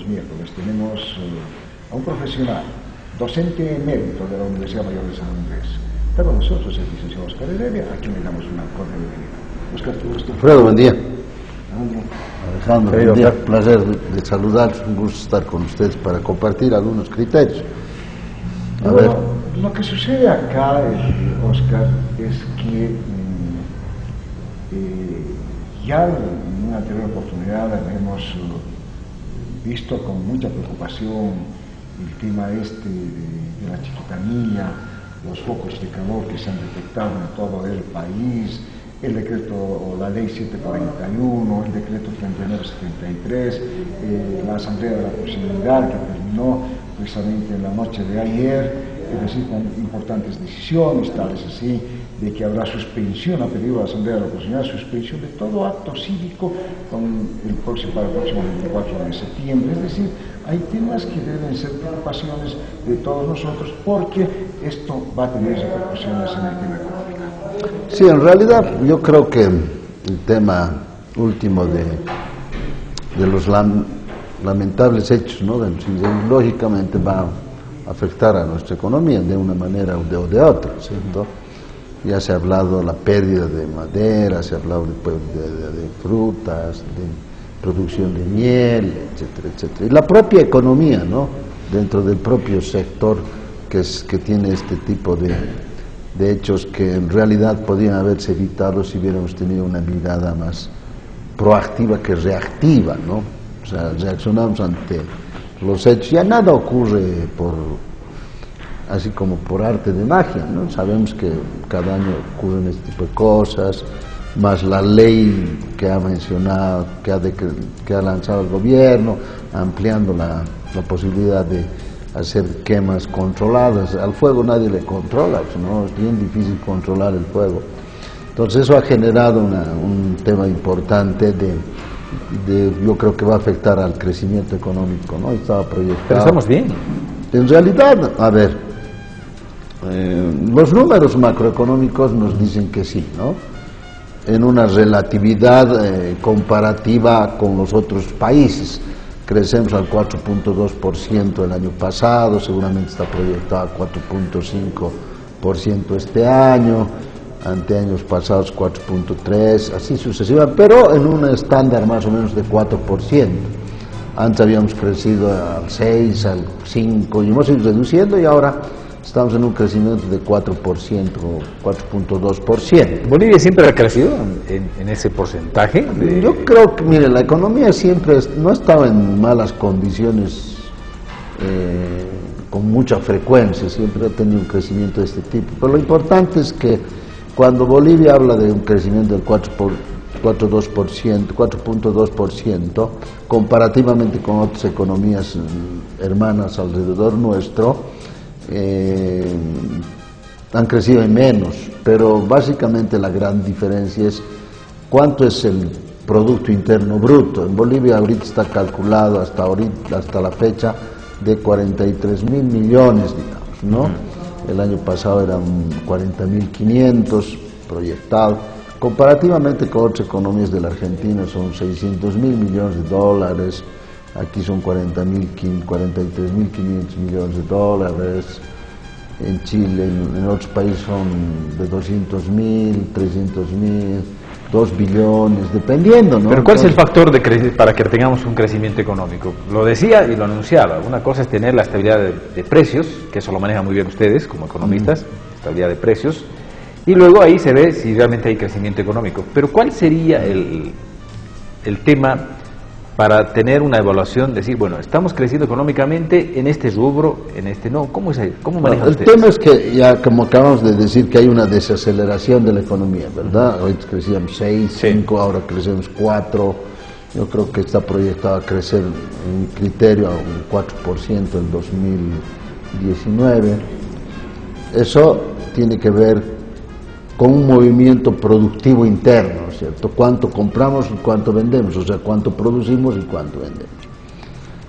miércoles tenemos a un profesional, docente emérito de la Universidad Mayor de San Andrés. Está con nosotros el licenciado Oscar Heredia, a quien le damos una cordial bienvenida. Oscar, ¿te gusta? Alfredo, buen día. Alejandro, Buen día. Placer de saludarlos, un gusto estar con ustedes para compartir algunos criterios. Bueno, lo que sucede acá, Oscar, es que ya en una anterior oportunidad hemos visto con mucha preocupación el tema de la chiquitanía, los focos de calor que se han detectado en todo el país, el decreto o la ley 741, el decreto 3973, la asamblea de la proximidad que terminó precisamente en la noche de ayer, es decir, con importantes decisiones, tales así, de que habrá suspensión, ha pedido la asamblea de la proximidad, suspensión de todo acto cívico para el próximo 24 de septiembre, es decir, hay temas que deben ser preocupaciones de todos nosotros porque esto va a tener repercusiones en el tema económico. Sí, en realidad yo creo que el tema último de los lamentables hechos, ¿no? Lógicamente va a afectar a nuestra economía de una manera o de otra, ¿cierto? Ya se ha hablado de la pérdida de madera, se ha hablado de frutas, de producción de miel, etcétera, etcétera. Y la propia economía, ¿no? Dentro del propio sector que tiene este tipo de hechos que en realidad podían haberse evitado si hubiéramos tenido una mirada más proactiva que reactiva, ¿no? O sea, reaccionamos ante los hechos. Ya nada ocurre así como por arte de magia, ¿no? Sabemos que cada año ocurren este tipo de cosas, más la ley que ha mencionado, que ha lanzado el gobierno, ampliando la posibilidad de hacer quemas controladas. Al fuego nadie le controla, ¿no? Es bien difícil controlar el fuego. Entonces eso ha generado un tema importante yo creo que va a afectar al crecimiento económico, ¿no? Estaba proyectado. Pero estamos bien. En realidad, a ver, los números macroeconómicos nos dicen que sí, ¿no? En una relatividad comparativa con los otros países. Crecemos al 4.2% el año pasado, seguramente está proyectado a 4.5% este año, ante años pasados 4.3%, así sucesivamente, pero en un estándar más o menos de 4%. Antes habíamos crecido al 6, al 5, y hemos ido reduciendo y ahora estamos en un crecimiento de 4%, 4.2%. ¿Bolivia siempre ha crecido en ese porcentaje? Yo creo que, mire, la economía siempre no estaba en malas condiciones con mucha frecuencia, siempre ha tenido un crecimiento de este tipo. Pero lo importante es que cuando Bolivia habla de un crecimiento del 4.2%, comparativamente con otras economías hermanas alrededor nuestro, han crecido en menos, pero básicamente la gran diferencia es cuánto es el Producto Interno Bruto. En Bolivia ahorita está calculado hasta la fecha de 43.000 millones, digamos, ¿no? El año pasado eran 40.500 proyectados. Comparativamente con otras economías de la Argentina son 600.000 millones de dólares. Aquí son 43.500 millones de dólares. En Chile, en otros países son de 200.000, 300.000, 2 billones, dependiendo, ¿no? Pero ¿cuál es el factor para que tengamos un crecimiento económico? Lo decía y lo anunciaba. Una cosa es tener la estabilidad de precios, que eso lo manejan muy bien ustedes como economistas, estabilidad de precios, y luego ahí se ve si realmente hay crecimiento económico. Pero ¿cuál sería el tema para tener una evaluación, decir, bueno, estamos creciendo económicamente en este rubro, en este no? ¿Cómo manejan ustedes? El tema es que ya, como acabamos de decir, que hay una desaceleración de la economía, ¿verdad? Hoy crecíamos 6, 5, ahora crecemos 4. Yo creo que está proyectado a crecer, en mi criterio, a un 4% en 2019. Eso tiene que ver con un movimiento productivo interno, ¿cierto? Cuánto compramos y cuánto vendemos, o sea, cuánto producimos y cuánto vendemos.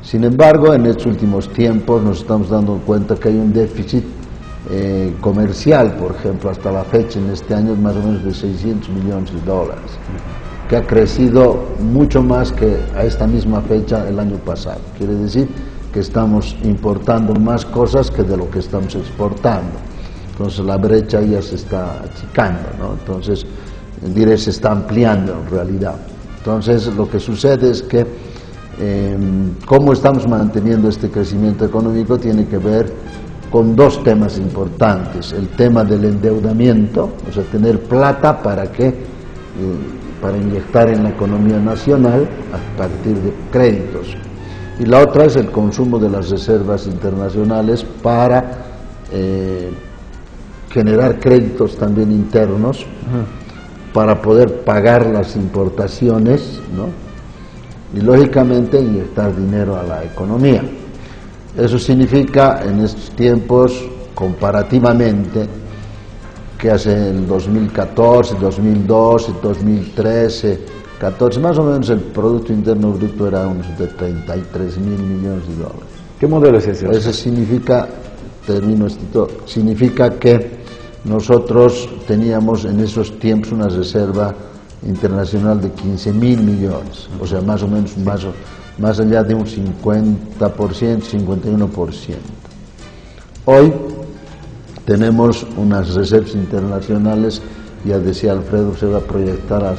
Sin embargo, en estos últimos tiempos nos estamos dando cuenta que hay un déficit comercial, por ejemplo, hasta la fecha en este año es más o menos de 600 millones de dólares. que ha crecido mucho más que a esta misma fecha el año pasado. Quiere decir que estamos importando más cosas que de lo que estamos exportando. Entonces la brecha ya se está achicando, ¿no? Entonces, diré, se está ampliando en realidad. Entonces, lo que sucede es que cómo estamos manteniendo este crecimiento económico tiene que ver con dos temas importantes: el tema del endeudamiento, o sea, tener plata para inyectar en la economía nacional a partir de créditos, y la otra es el consumo de las reservas internacionales para generar créditos también internos para poder pagar las importaciones, ¿no? Y lógicamente inyectar dinero a la economía. Eso significa en estos tiempos, comparativamente, que hace el 2014, 2012, 2013, 14, más o menos el Producto Interno Bruto era unos de 33.000 millones de dólares. ¿Qué modelo es ese? Eso significa, significa que nosotros teníamos en esos tiempos una reserva internacional de 15.000 millones, o sea, más o menos más allá de un 50%, 51%. Hoy tenemos unas reservas internacionales, ya decía Alfredo, se va a proyectar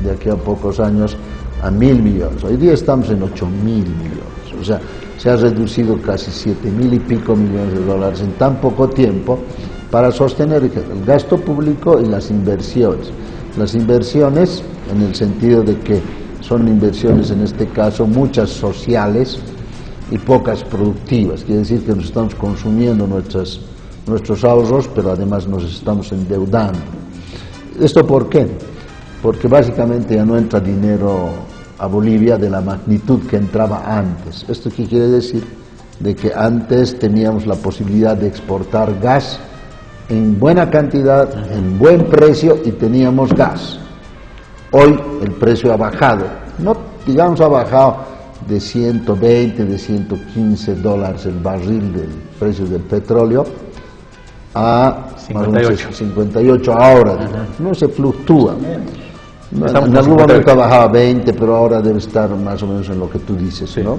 de aquí a pocos años a 1.000 millones. Hoy día estamos en 8.000 millones, o sea, se ha reducido casi 7.000 y pico millones de dólares en tan poco tiempo para sostener el gasto público y las inversiones. Las inversiones, en el sentido de que son inversiones, en este caso, muchas sociales y pocas productivas. Quiere decir que nos estamos consumiendo nuestros ahorros, pero además nos estamos endeudando. ¿Esto por qué? Porque básicamente ya no entra dinero a Bolivia de la magnitud que entraba antes. ¿Esto qué quiere decir? De que antes teníamos la posibilidad de exportar gas en buena cantidad, en buen precio, y teníamos gas. Hoy el precio ha bajado, no digamos ha bajado de 120, de 115 dólares el barril del precio del petróleo a 58 ahora, no se fluctúa. En algún momento ha bajado a 20, pero ahora debe estar más o menos en lo que tú dices, sí, ¿no?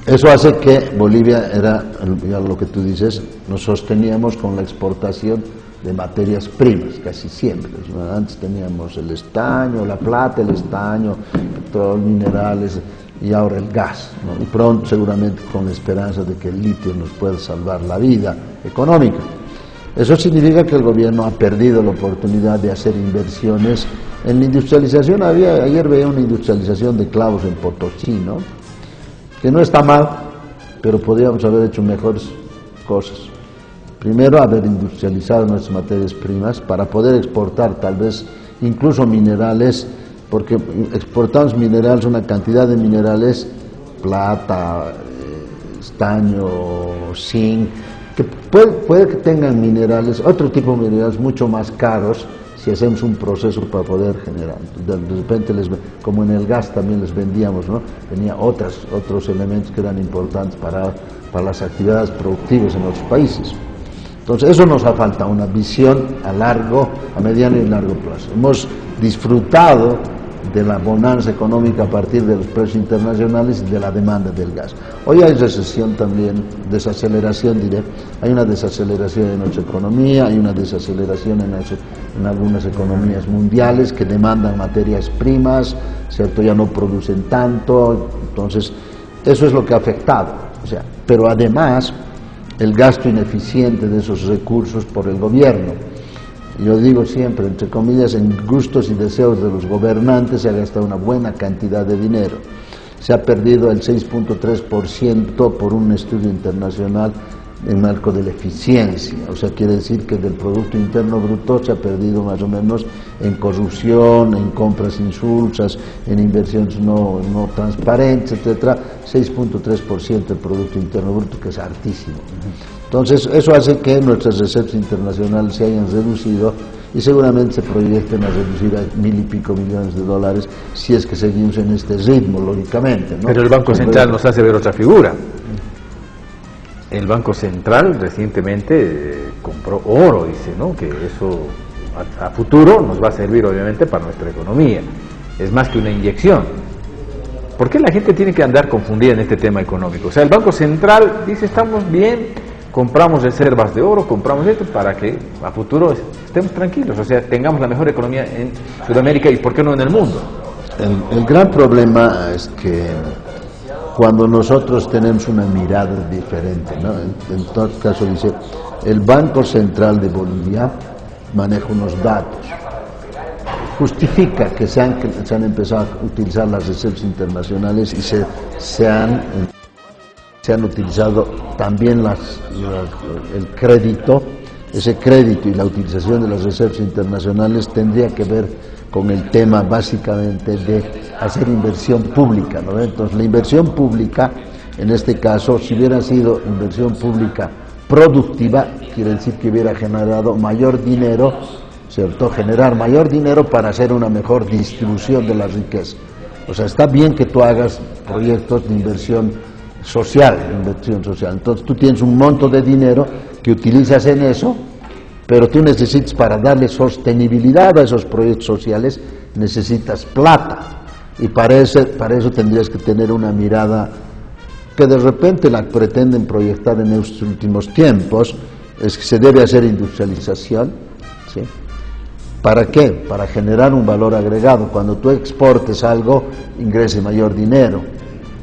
Eso hace que Bolivia era, ya lo que tú dices, nos sosteníamos con la exportación de materias primas, casi siempre. Antes teníamos el estaño, la plata, el estaño, petróleo, minerales, y ahora el gas, ¿no? Y pronto seguramente con la esperanza de que el litio nos pueda salvar la vida económica. Eso significa que el gobierno ha perdido la oportunidad de hacer inversiones en la industrialización. Ayer veía una industrialización de clavos en Potosí, ¿no? Que no está mal, pero podríamos haber hecho mejores cosas. Primero, haber industrializado nuestras materias primas para poder exportar tal vez incluso minerales, porque exportamos minerales, una cantidad de minerales, plata, estaño, zinc, que puede que tengan minerales, otro tipo de minerales mucho más caros, si hacemos un proceso para poder generar. De repente, como en el gas también les vendíamos, ¿no? Tenía otros elementos que eran importantes para las actividades productivas en otros países. Entonces, eso nos ha faltado, una visión a mediano y largo plazo. Hemos disfrutado de la bonanza económica a partir de los precios internacionales y de la demanda del gas. Hoy hay recesión también, desaceleración, diré. Hay una desaceleración en nuestra economía, hay una desaceleración en algunas economías mundiales que demandan materias primas, ¿cierto? Ya no producen tanto, entonces eso es lo que ha afectado. O sea, pero además el gasto ineficiente de esos recursos por el gobierno. Yo digo siempre, entre comillas, en gustos y deseos de los gobernantes se ha gastado una buena cantidad de dinero. Se ha perdido el 6.3% por un estudio internacional en marco de la eficiencia. O sea, quiere decir que del Producto Interno Bruto se ha perdido más o menos en corrupción, en compras insulsas, en inversiones no transparentes, etcétera, 6.3% del Producto Interno Bruto, que es altísimo. Entonces, eso hace que nuestras reservas internacionales se hayan reducido y seguramente se proyecten a reducir a 1.000 y pico millones de dólares si es que seguimos en este ritmo, lógicamente, ¿no? Pero el Banco Central nos hace ver otra figura. El Banco Central recientemente compró oro, dice, ¿no? Que eso a futuro nos va a servir obviamente para nuestra economía. Es más que una inyección. ¿Por qué la gente tiene que andar confundida en este tema económico? O sea, el Banco Central dice, estamos bien, compramos reservas de oro, compramos esto para que a futuro estemos tranquilos, o sea, tengamos la mejor economía en Sudamérica y ¿por qué no en el mundo? El gran problema es que cuando nosotros tenemos una mirada diferente, ¿no? En todo caso dice, el Banco Central de Bolivia maneja unos datos, justifica que se han empezado a utilizar las reservas internacionales y se han utilizado también el crédito. Ese crédito y la utilización de las reservas internacionales tendría que ver con el tema básicamente de hacer inversión pública, ¿no? Entonces la inversión pública, en este caso, si hubiera sido inversión pública productiva, quiere decir que hubiera generado mayor dinero, ¿cierto? Generar mayor dinero para hacer una mejor distribución de la riqueza. O sea, está bien que tú hagas proyectos de inversión social. Entonces tú tienes un monto de dinero que utilizas en eso, pero tú necesitas, para darle sostenibilidad a esos proyectos sociales, necesitas plata. Y para eso tendrías que tener una mirada que de repente la pretenden proyectar en estos últimos tiempos, es que se debe hacer industrialización, ¿sí? ¿Para qué? Para generar un valor agregado. Cuando tú exportes algo, ingrese mayor dinero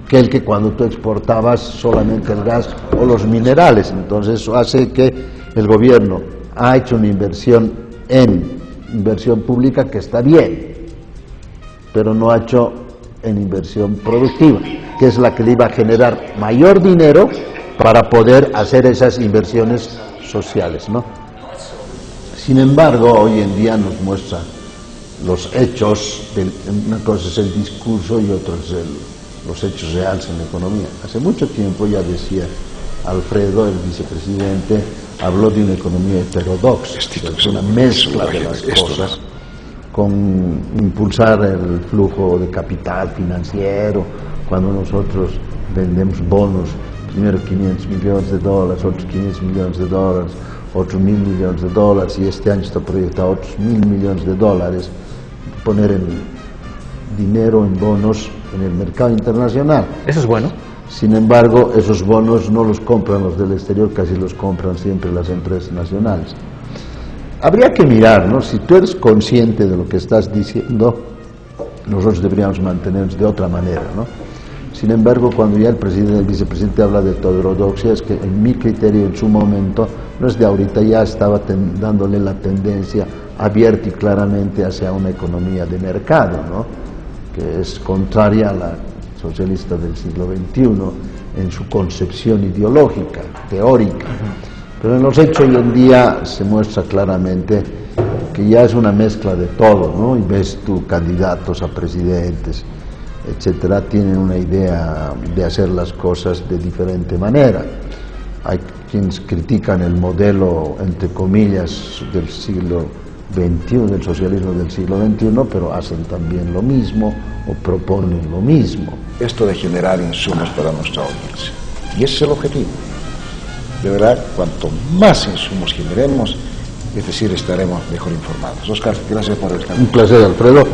que el que cuando tú exportabas solamente el gas o los minerales. Entonces eso hace que el gobierno ha hecho una inversión pública que está bien, pero no ha hecho en inversión productiva, que es la que le iba a generar mayor dinero para poder hacer esas inversiones sociales, ¿no? Sin embargo, hoy en día nos muestra los hechos, una cosa es el discurso y otra es los hechos reales en la economía. Hace mucho tiempo ya decía Alfredo, el vicepresidente, habló de una economía heterodoxa, una mezcla de las cosas, con impulsar el flujo de capital financiero. Cuando nosotros vendemos bonos, primero 500 millones de dólares, otros 500 millones de dólares, otros 1.000 millones de dólares, y este año está proyectado otros 1.000 millones de dólares, poner el dinero en bonos en el mercado internacional. Eso es bueno. Sin embargo, esos bonos no los compran los del exterior, casi los compran siempre las empresas nacionales. Habría que mirar, ¿no? Si tú eres consciente de lo que estás diciendo, nosotros deberíamos mantenernos de otra manera, ¿no? Sin embargo, cuando ya el vicepresidente habla de heterodoxia, es que en mi criterio, en su momento, no es de ahorita, ya estaba dándole la tendencia abierta y claramente hacia una economía de mercado, ¿no? Que es contraria a la socialista del siglo XXI en su concepción ideológica, teórica. Pero en los hechos hoy en día se muestra claramente que ya es una mezcla de todo, ¿no? Y ves tú candidatos a presidentes, etcétera, tienen una idea de hacer las cosas de diferente manera. Hay quienes critican el modelo, entre comillas, del siglo XXI, del socialismo del siglo XXI, pero hacen también lo mismo o proponen lo mismo. Esto de generar insumos para nuestra audiencia. Y ese es el objetivo. De verdad, cuanto más insumos generemos, es decir, estaremos mejor informados. Oscar, gracias por el tiempo. Un placer, Alfredo.